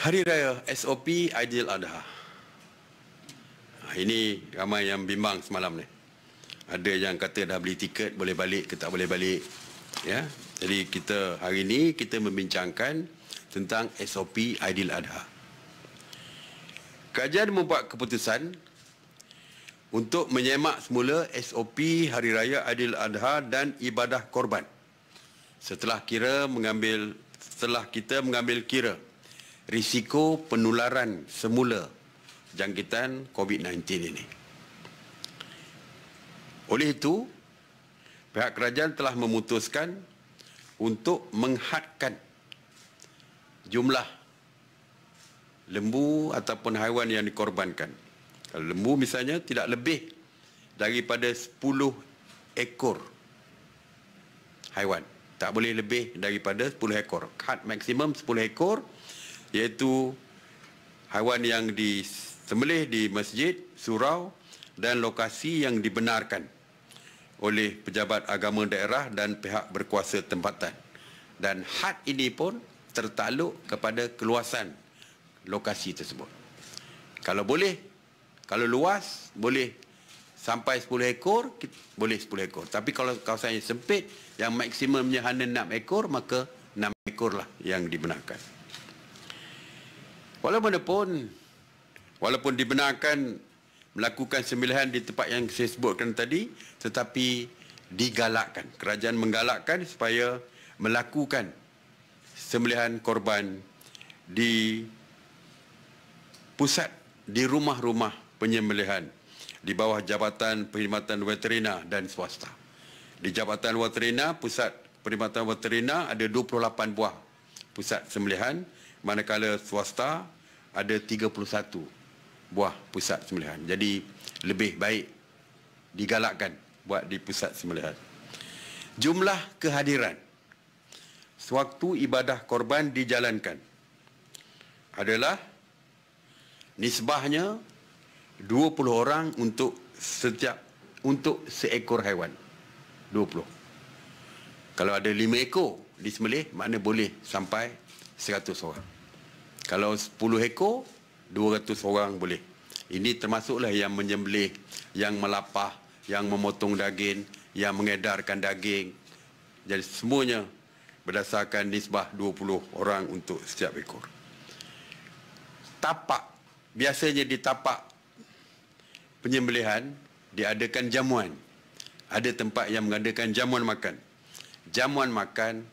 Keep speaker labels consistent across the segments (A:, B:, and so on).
A: Hari Raya SOP Aidiladha. Ini ramai yang bimbang semalam ni. Ada yang kata dah beli tiket, boleh balik ke tak boleh balik. Ya. Jadi kita hari ini kita membincangkan tentang SOP Aidiladha. Kerajaan membuat keputusan untuk menyemak semula SOP Hari Raya Aidiladha dan ibadah korban. Setelah kita mengambil kira risiko penularan semula jangkitan COVID-19 ini. Oleh itu, pihak kerajaan telah memutuskan untuk menghadkan jumlah lembu ataupun haiwan yang dikorbankan. Kalau lembu misalnya tidak lebih daripada 10 ekor haiwan. Tak boleh lebih daripada 10 ekor. Had maksimum 10 ekor, iaitu haiwan yang disembelih di masjid, surau dan lokasi yang dibenarkan oleh pejabat agama daerah dan pihak berkuasa tempatan. Dan had ini pun tertakluk kepada keluasan lokasi tersebut. Kalau boleh, kalau luas, boleh sampai 10 ekor, boleh 10 ekor. Tapi kalau kawasan yang sempit, yang maksimumnya hanya 6 ekor, maka 6 ekor lah yang dibenarkan. Walaupun dibenarkan melakukan sembelihan di tempat yang saya sebutkan tadi, tetapi digalakkan. Kerajaan menggalakkan supaya melakukan sembelihan korban di pusat, di rumah-rumah penyembelihan di bawah Jabatan Perkhidmatan Veterina dan swasta. Di Jabatan Veterina, Pusat Perkhidmatan Veterina ada 28 buah pusat sembelihan, manakala swasta ada 31 buah pusat sembelihan. Jadi lebih baik digalakkan buat di pusat sembelihan. Jumlah kehadiran sewaktu ibadah korban dijalankan adalah nisbahnya 20 orang untuk seekor haiwan. 20. Kalau ada 5 ekor disembelih, makna boleh sampai 100 orang. Kalau 10 ekor, 200 orang boleh. Ini termasuklah yang menyembelih, yang melapah, yang memotong daging, yang mengedarkan daging. Jadi semuanya berdasarkan nisbah 20 orang untuk setiap ekor. Tapak, biasanya di tapak penyembelihan diadakan jamuan. Ada tempat yang mengadakan jamuan makan. Jamuan makan,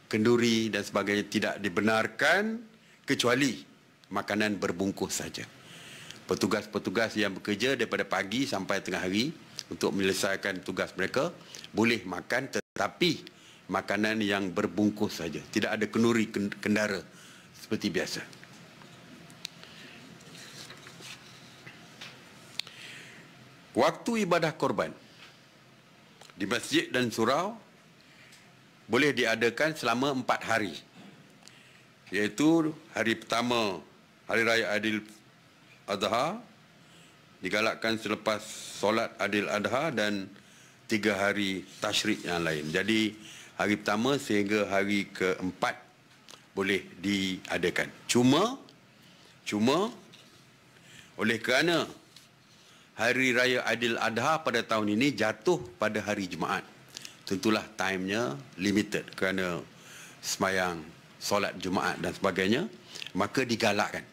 A: kenduri dan sebagainya tidak dibenarkan kecuali makanan berbungkus saja. Petugas-petugas yang bekerja daripada pagi sampai tengah hari untuk menyelesaikan tugas mereka boleh makan, tetapi makanan yang berbungkus saja. Tidak ada kenduri kendara seperti biasa. Waktu ibadah korban di masjid dan surau boleh diadakan selama 4 hari. Iaitu hari pertama, Hari Raya Aidiladha, digalakkan selepas solat Aidiladha, dan 3 hari tasyrik yang lain. Jadi hari pertama sehingga hari ke-4 boleh diadakan. Cuma oleh kerana Hari Raya Aidiladha pada tahun ini jatuh pada hari Jumaat, tentulah timenya limited kerana sembahyang solat Jumaat dan sebagainya, maka digalakkan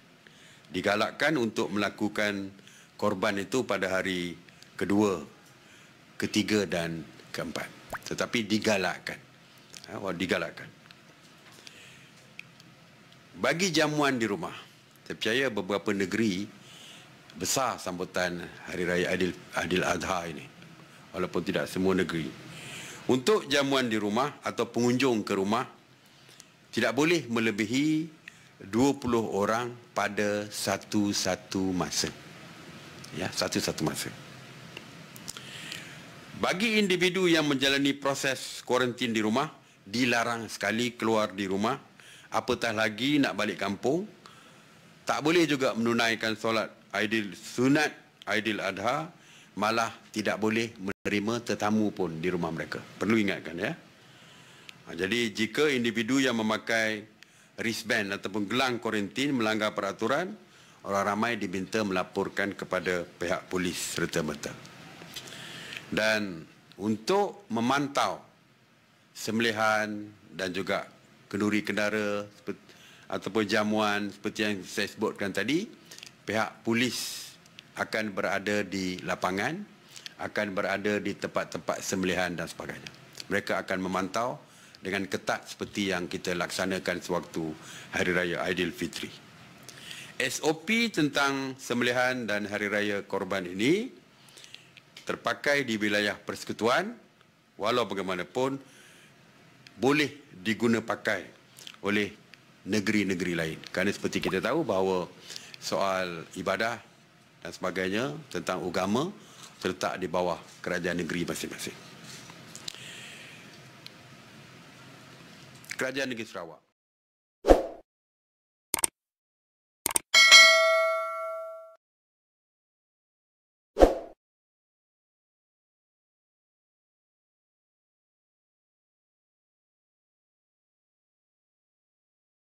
A: untuk melakukan korban itu pada hari kedua, ketiga dan keempat. Tetapi digalakkan. Bagi jamuan di rumah, saya percaya beberapa negeri besar sambutan Hari Raya Aidiladha ini, walaupun tidak semua negeri. Untuk jamuan di rumah atau pengunjung ke rumah tidak boleh melebihi 20 orang pada satu-satu masa. Ya, satu-satu masa. Bagi individu yang menjalani proses kuarantin di rumah, dilarang sekali keluar di rumah, apatah lagi nak balik kampung. Tak boleh juga menunaikan solat sunat Aidiladha, malah tidak boleh menerima tetamu pun di rumah mereka. Perlu ingatkan, ya. Jadi jika individu yang memakai wristband ataupun gelang kuarantin melanggar peraturan, orang ramai diminta melaporkan kepada pihak polis serta-merta. Dan untuk memantau sembelihan dan juga kenduri kendara ataupun jamuan seperti yang saya sebutkan tadi, pihak polis akan berada di lapangan, akan berada di tempat-tempat sembelihan dan sebagainya. Mereka akan memantau dengan ketat seperti yang kita laksanakan sewaktu Hari Raya Aidilfitri. SOP tentang sembelihan dan Hari Raya Korban ini terpakai di wilayah persekutuan, walau bagaimanapun boleh diguna pakai oleh negeri-negeri lain. Kerana seperti kita tahu bahawa soal ibadah dan sebagainya tentang agama terletak di bawah kerajaan negeri masing-masing. Kerajaan Negeri Sarawak